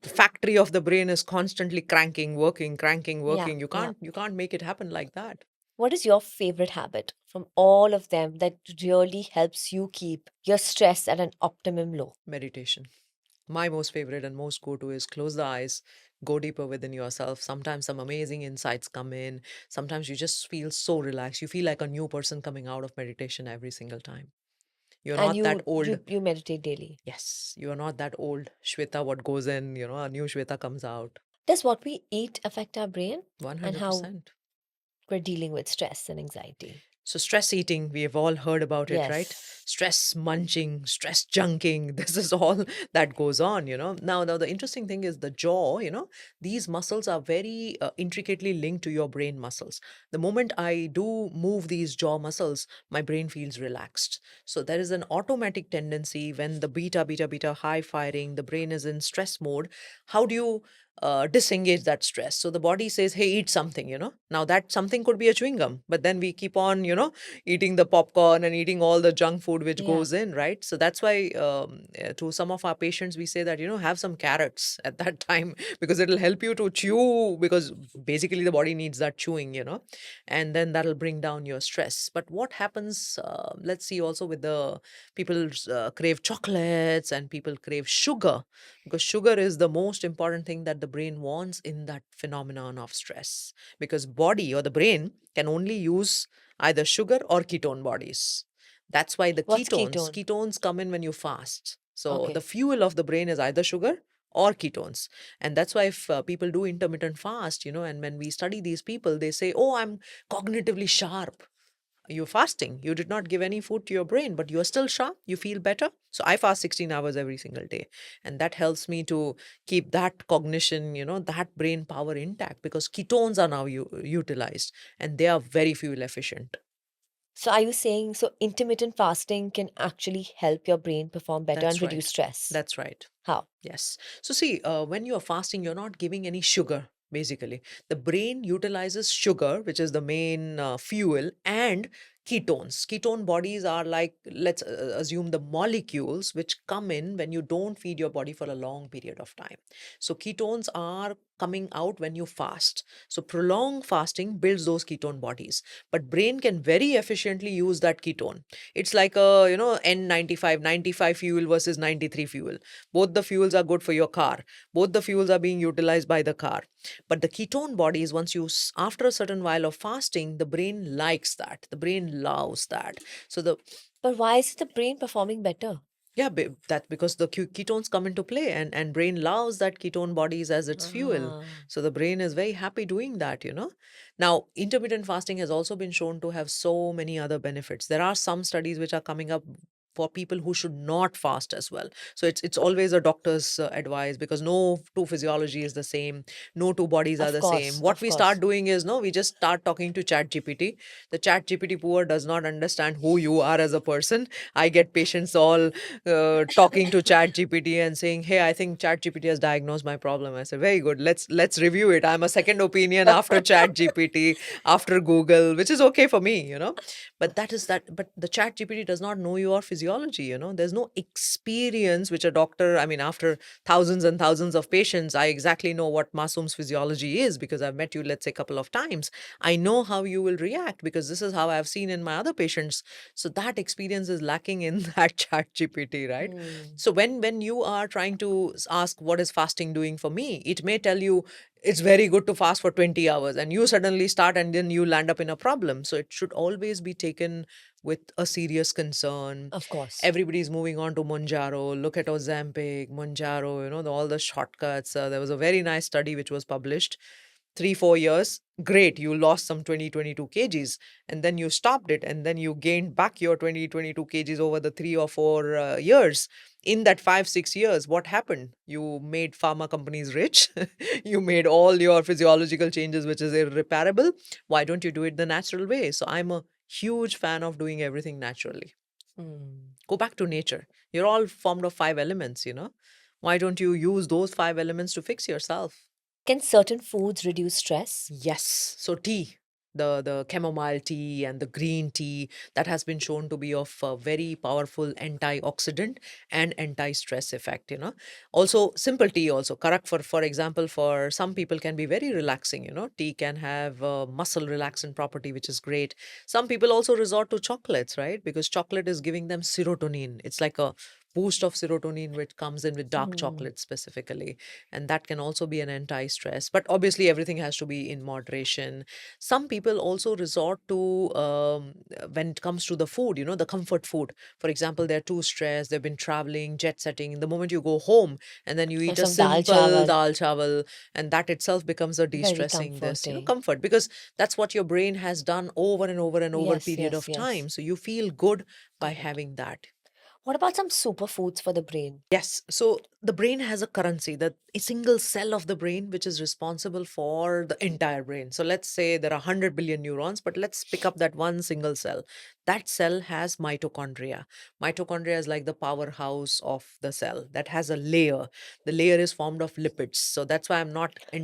factory of the brain is constantly cranking, working, cranking, yeah, working. You yeah. can't you can't make it happen like that. What is your favorite habit from all of them that really helps you keep your stress at an optimum low? Meditation. My most favorite and most go to is close the eyes, go deeper within yourself. Sometimes some amazing insights come in. Sometimes you just feel so relaxed. You feel like a new person coming out of meditation every single time. You're And not that you old. you you meditate daily. Yes, you're not that old Shweta, what goes in, a new Shweta comes out. Does what we eat affect our brain and how 100%. we're dealing with stress and anxiety? So, stress eating, we have all heard about it, right? Yes. Stress munching, stress junking, this is all that goes on. Now, the interesting thing is the jaw, these muscles are very intricately linked to your brain muscles. The moment I do move these jaw muscles, my brain feels relaxed. So, there is an automatic tendency when the beta high firing, the brain is in stress mode. How do you disengage that stress? So the body says, hey, eat something. Now that something could be a chewing gum, but then we keep on eating the popcorn and eating all the junk food which Yeah. goes in, right? So that's why to some of our patients, we say that, have some carrots at that time because it'll help you to chew, because basically the body needs that chewing, and then that'll bring down your stress. But what happens, let's see also with the people crave chocolates and people crave sugar, because sugar is the most important thing that the brain wants in that phenomenon of stress, because body or the brain can only use either sugar or ketone bodies. That's why the What's ketones ketone? ketones come in when you fast. So the Okay. fuel of the brain is either sugar or ketones. And that's why if people do intermittent fast, and when we study these people, they say, oh, I'm cognitively sharp. You're fasting. You did not give any food to your brain, but you're still sharp. You feel better. So I fast 16 hours every single day. And that helps me to keep that cognition, that brain power intact, because ketones are now utilized and they are very fuel efficient. So are you saying so intermittent fasting can actually help your brain perform better and That's reduce right. stress? That's right. How? Yes. So, see, when you're fasting, you're not giving any sugar, basically. The brain utilizes sugar, which is the main fuel, and ketones. Ketone bodies are like, let's assume, the molecules which come in when you don't feed your body for a long period of time. So, ketones are coming out when you fast. So, prolonged fasting builds those ketone bodies. But brain can very efficiently use that ketone. It's like a N95, 95 fuel versus 93 fuel. Both the fuels are good for your car. Both the fuels are being utilized by the car. But the ketone bodies, once after a certain while of fasting, the brain likes that. The brain loves that. So But why is the brain performing better? yeah, that's because the ketones come into play, and brain loves that ketone bodies as its fuel. Ah, So the brain is very happy doing that. Now, intermittent fasting has also been shown to have so many other benefits. There are some studies which are coming up for people who should not fast as well. So it's always a doctor's advice, because no two physiology is the same, no two bodies are of the same. course, What of we start course. doing is, no, we just start talking to chat gpt. The chat gpt poor does not understand who you are as a person. I get patients all talking to chat gpt and saying, hey, I think chat gpt has diagnosed my problem. I said, very good, let's review it. I'm a second opinion after chat gpt, after google, which is okay for me. But but the chat gpt does not know your physiology. There's no experience which a doctor, I mean, after thousands and thousands of patients, I exactly know what Masoom's physiology is, because I've met you, let's say, a couple of times. I know how you will react, because this is how I've seen in my other patients. So that experience is lacking in that chat gpt, right? Hmm. So when you are trying to ask what is fasting doing for me, it may tell you it's very good to fast for 20 hours, and you suddenly start and then you land up in a problem. So it should always be taken with a serious concern. Of course. Everybody's moving on to Monjaro. Look at Ozempic, Monjaro, all the shortcuts. There was a very nice study which was published. 3 4 years, great, you lost some 20 22 kgs, and then you stopped it, and then you gained back your 20 22 kgs over the 3 or 4 years. In that 5 6 years, what happened? You made pharma companies rich. You made all your physiological changes, which is irreparable. Why don't you do it the natural way? So I'm a huge fan of doing everything naturally. Hmm. Go back to nature. You're all formed of 5 elements. Why don't you use those 5 elements to fix yourself? Can certain foods reduce stress? Yes. So tea, the chamomile tea and the green tea, that has been shown to be of a very powerful antioxidant and anti-stress effect. Also, simple tea also correct for example, for some people can be very relaxing. Tea can have muscle relaxant property, which is great. Some people also resort to chocolates, right? Because chocolate is giving them serotonin. It's like a boost of serotonin which comes in with dark Hmm. chocolate specifically, and that can also be an anti-stress. But obviously everything has to be in moderation. Some people also resort to, when it comes to the food, the comfort food. For example, they're too stressed, they've been traveling, jet setting. The moment you go home and then you eat Have a some dal simple chawal. dal chawal, and that itself becomes a Very de-stressing this, comforting. comfort, because that's what your brain has done over and over and over Yes, period yes, of yes. time. So you feel good by Correct. having that. What about some superfoods for the brain? Yes. So the brain has a currency, that a single cell of the brain, which is responsible for the entire brain. So let's say there are 100 billion neurons, but let's pick up that one single cell. That cell has mitochondria. Mitochondria is like the powerhouse of the cell that has a layer. The layer is formed of lipids. So that's why I'm not Feel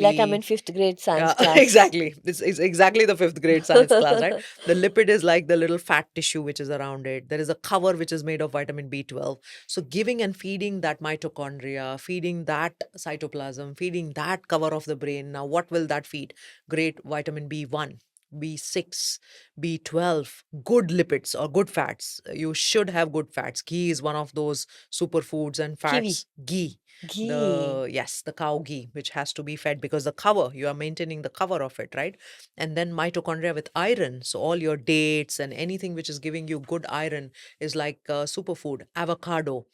like I'm in entirely. fifth grade Yeah, science class. exactly. This is exactly the fifth grade science class, right? The lipid is like the little fat tissue which is around it. There is a cover which is made of vitamin B12. So, giving and feeding that mitochondria, feeding that cytoplasm, feeding that cover of the brain. Now, what will that feed? Great vitamin B1. B6, B12, good lipids or good fats. You should have good fats. Ghee is one of those superfoods and Kiwi. fats. Ghee, Ghee. the cow ghee, which has to be fed, because the cover, you are maintaining the cover of it, right? And then mitochondria with iron. So all your dates and anything which is giving you good iron is like superfood. Avocado,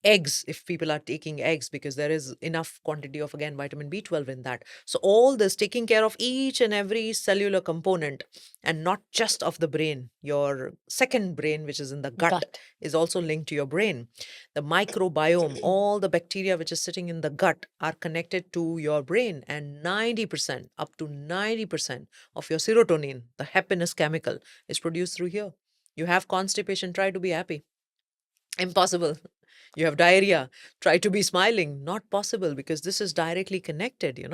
eggs, if people are taking eggs, because there is enough quantity of, again, vitamin B12 in that. So all this, taking care of each and every cellular component, and not just of the brain. Your second brain, which is in the gut, Gut. is also linked to your brain. The microbiome, all the bacteria which is sitting in the gut, are connected to your brain, and 90%, up to 90% of your serotonin, the happiness chemical, is produced through here. You have constipation, try to be happy. Impossible. You have diarrhea, try to be smiling. Not possible, because this is directly connected.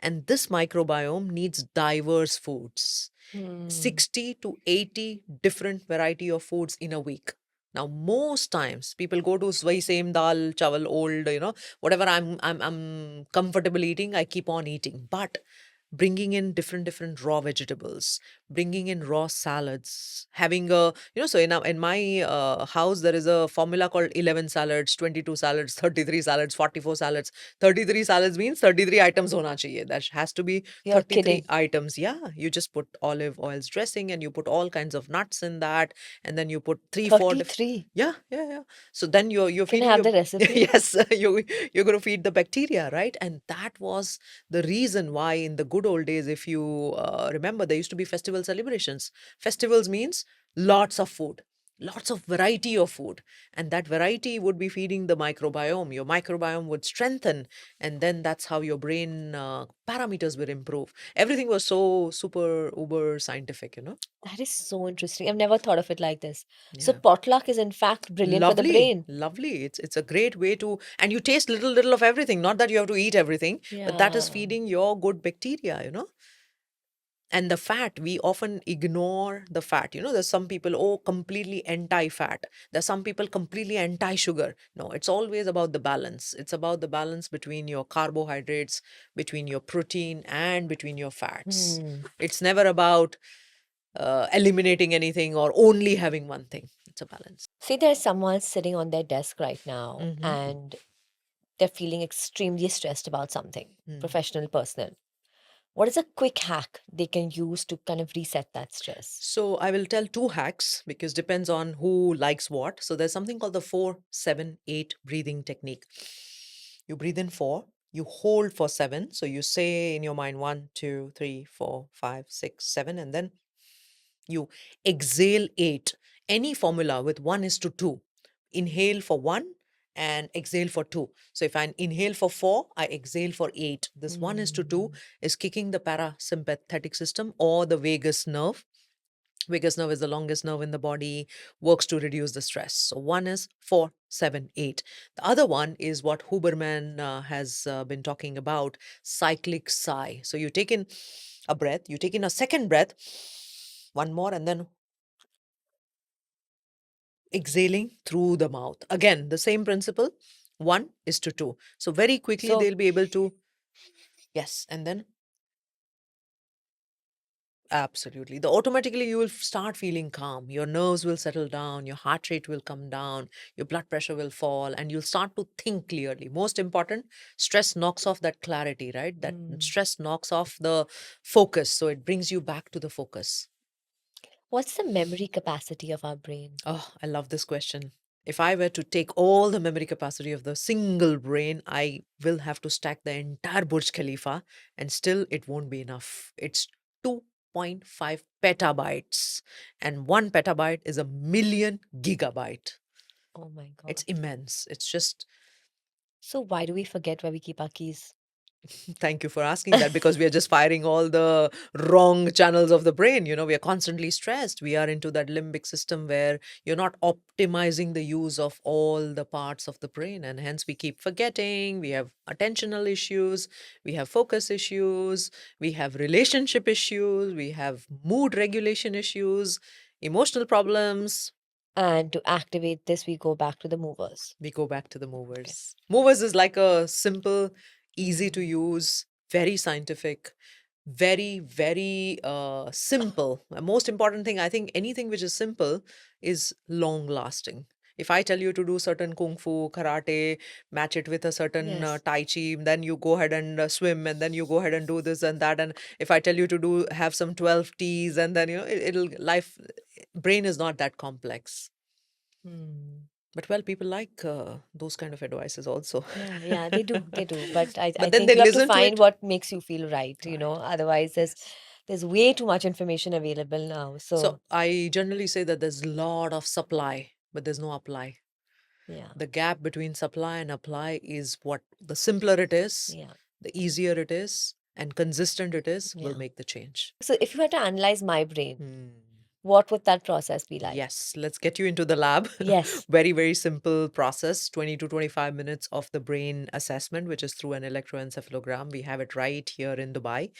And this microbiome needs diverse foods. Hmm. 60 to 80 different variety of foods in a week. Now, most times people go to वही same dal, chawal, old, whatever I'm comfortable eating, I keep on eating. But bringing in different raw vegetables, bringing in raw salads, having a, so in my house there is a formula called 11 salads, 22 salads, 33 salads, 44 salads. 33 salads means 33 items hona chahiye. That has to be You're 33 kidding. items. Yeah, you just put olive oils dressing, and you put all kinds of nuts in that, and then you put 3 4 33. yeah, yeah, yeah. So then you're Can I feeding have your the recipe? yes, you're going to feed the bacteria, right? And that was the reason why in the good old days, if you remember, there used to be festival celebrations. Festivals means lots of food, lots of variety of food, and that variety would be feeding the microbiome. Your microbiome would strengthen, and then that's how your brain parameters will improve. Everything was so super uber scientific. That is so interesting. I've never thought of it like this. So Yeah. potluck is in fact brilliant for the Lovely, brain. lovely. It's a great way to, and you taste little of everything. Not that you have to eat everything, but that is Yeah. feeding your good bacteria. And the fat, we often ignore the fat. There's some people, oh, completely anti-fat. There's some people completely anti-sugar. No, it's always about the balance. It's about the balance between your carbohydrates, between your protein, and between your fats. Hmm. It's never about eliminating anything or only having one thing. It's a balance. Say there's someone sitting on their desk right now Mm-hmm. and they're feeling extremely stressed about something, professional, personal. What is a quick hack they can use to kind of reset that stress? So I will tell two hacks, because depends on who likes what. So there's something called the 4-7-8 breathing technique. You breathe in 4, you hold for 7. So you say in your mind 1, 2, 3, 4, 5, 6, 7, and then you exhale 8. Any formula with 1 is to 2. Inhale for 1 and exhale for 2. So if I inhale for 4, I exhale for 8. This 1 is to 2 Hmm. is kicking the parasympathetic system or the vagus nerve. Vagus nerve is the longest nerve in the body, works to reduce the stress. So one is 4-7-8. The other one is what Huberman has been talking about, cyclic sigh. So you take in a breath, you take in a second breath, one more, and then exhaling through the mouth. Again, the same principle, 1 is to 2. So very quickly So they'll be able to, yes, and then Absolutely. The automatically you will start feeling calm. Your nerves will settle down, your heart rate will come down, your blood pressure will fall, and you'll start to think clearly. Most important, stress knocks off that clarity, right? That Mm. stress knocks off the focus. So it brings you back to the focus. What's the memory capacity of our brain? Oh, I love this question. If I were to take all the memory capacity of the single brain, I will have to stack the entire Burj Khalifa and still it won't be enough. It's 2.5 petabytes, and 1 petabyte is a million gigabyte. Oh my It's God. immense. It's just So why do we forget where we keep our keys? Thank you for asking that, because we are just firing all the wrong channels of the brain. We are constantly stressed. We are into that limbic system where you're not optimizing the use of all the parts of the brain. And hence we keep forgetting. We have attentional issues. We have focus issues. We have relationship issues. We have mood regulation issues, emotional problems. And to activate this, we go back to the movers. We go back to the Okay. movers. Movers is like a simple, easy to Mm. use, very scientific, very, very simple. Most important thing, I think anything which is simple is long lasting. If I tell you to do certain kung fu, karate, match it with a certain Yes. tai chi, then you go ahead and swim, and then you go ahead and do this and that. And if I tell you to do have some 12 teas, and then it'll life brain is not that complex. Hmm. But well, people like those kind of advices also. Yeah, they do. But I But then think they you have to listen to find it. what makes you feel right, Right. Otherwise Yes. there's way too much information available now. So So I generally say that there's a lot of supply, but there's no apply. yeah, The gap between supply and apply is what the simpler it is, yeah, the easier it is, and consistent it is, will yeah. make the change. So if you had to analyze my brain, Hmm. what would that process be like? Yes, let's get you into the lab. Yes, Very, very simple process, 20 to 25 minutes of the brain assessment, which is through an electroencephalogram. We have it right here in Dubai.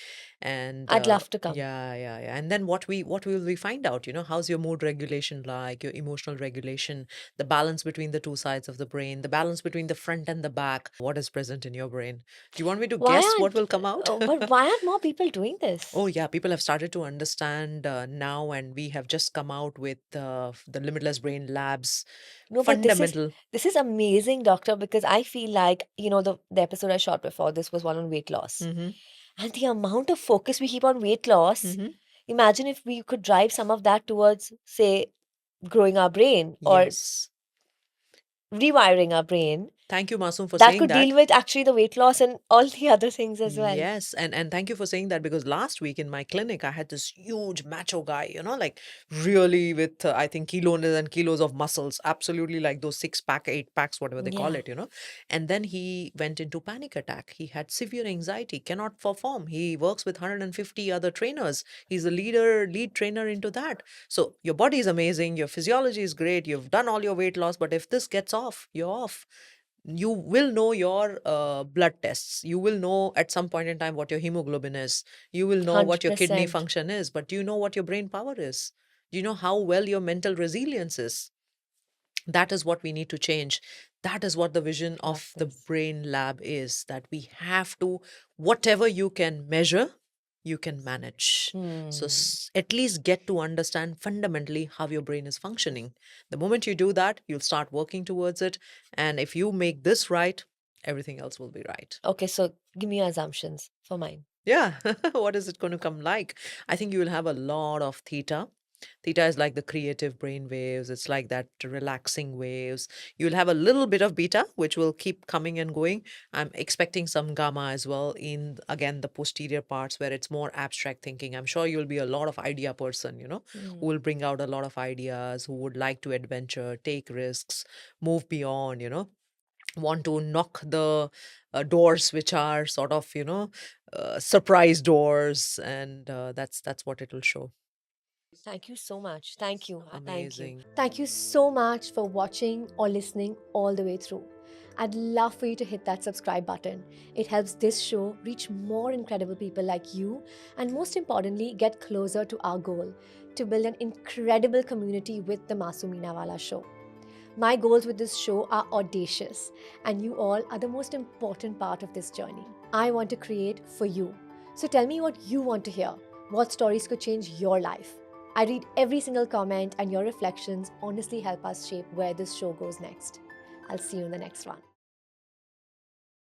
And I'd love to come. yeah. And then what will we find out? How's your mood regulation like, your emotional regulation, the balance between the two sides of the brain, the balance between the front and the back, what is present in your brain. Do you want me to Why guess what aren't will come out? but why aren't more people doing this? Oh, yeah, people have started to understand now, and we have just come out with the Limitless Brain Labs No, but fundamental. this is amazing, doctor, because I feel like, the episode I shot before this was one on weight loss. Mm-hmm, And the amount of focus we keep on weight loss, mm-hmm. imagine if we could drive some of that towards, say, growing our brain or Yes. rewiring our brain. Thank you, Masoom, for That saying could that. deal with actually the weight loss and all the other things as well. Yes, and thank you for saying that, because last week in my clinic I had this huge macho guy, like really with I think kilos and kilos of muscles, absolutely like those 6 pack, 8 packs, whatever they call Yeah. it. And then he went into panic attack. He had severe anxiety, cannot perform. He works with 150 other trainers. He's a lead trainer into that. So your body is amazing, your physiology is great, you've done all your weight loss, but if this gets off, you're off. You will know your blood tests. You will know at some point in time what your hemoglobin is. You will know what your kidney 100%. function is. But do you know what your brain power is? Do you know how well your mental resilience is? That is what we need to change. That is what the vision Love of the this. brain lab is, that we have to, whatever you can measure, you can manage. So Hmm. at least get to understand fundamentally how your brain is functioning. The moment you do that, you'll start working towards it. And if you make this right, everything else will be right. Okay, so give me your assumptions for mine. Yeah. What is it going to come like? I think you will have a lot of theta. Theta is like the creative brain waves. It's like that relaxing waves. You'll have a little bit of beta, which will keep coming and going. I'm expecting some gamma as well in, again, the posterior parts where it's more abstract thinking. I'm sure you'll be a lot of idea person, who Hmm. will bring out a lot of ideas, who would like to adventure, take risks, move beyond, want to knock the doors which are sort of, surprise doors. And that's what it will show. Thank you so much. Thank you. Thank you. Amazing. Thank you so much for watching or listening all the way through. I'd love for you to hit that subscribe button. It helps this show reach more incredible people like you, and most importantly, get closer to our goal to build an incredible community with the Masoom Minawala show. My goals with this show are audacious, and you all are the most important part of this journey. I want to create for you. So tell me what you want to hear. What stories could change your life? I read every single comment, and your reflections honestly help us shape where this show goes next. I'll see you in the next one.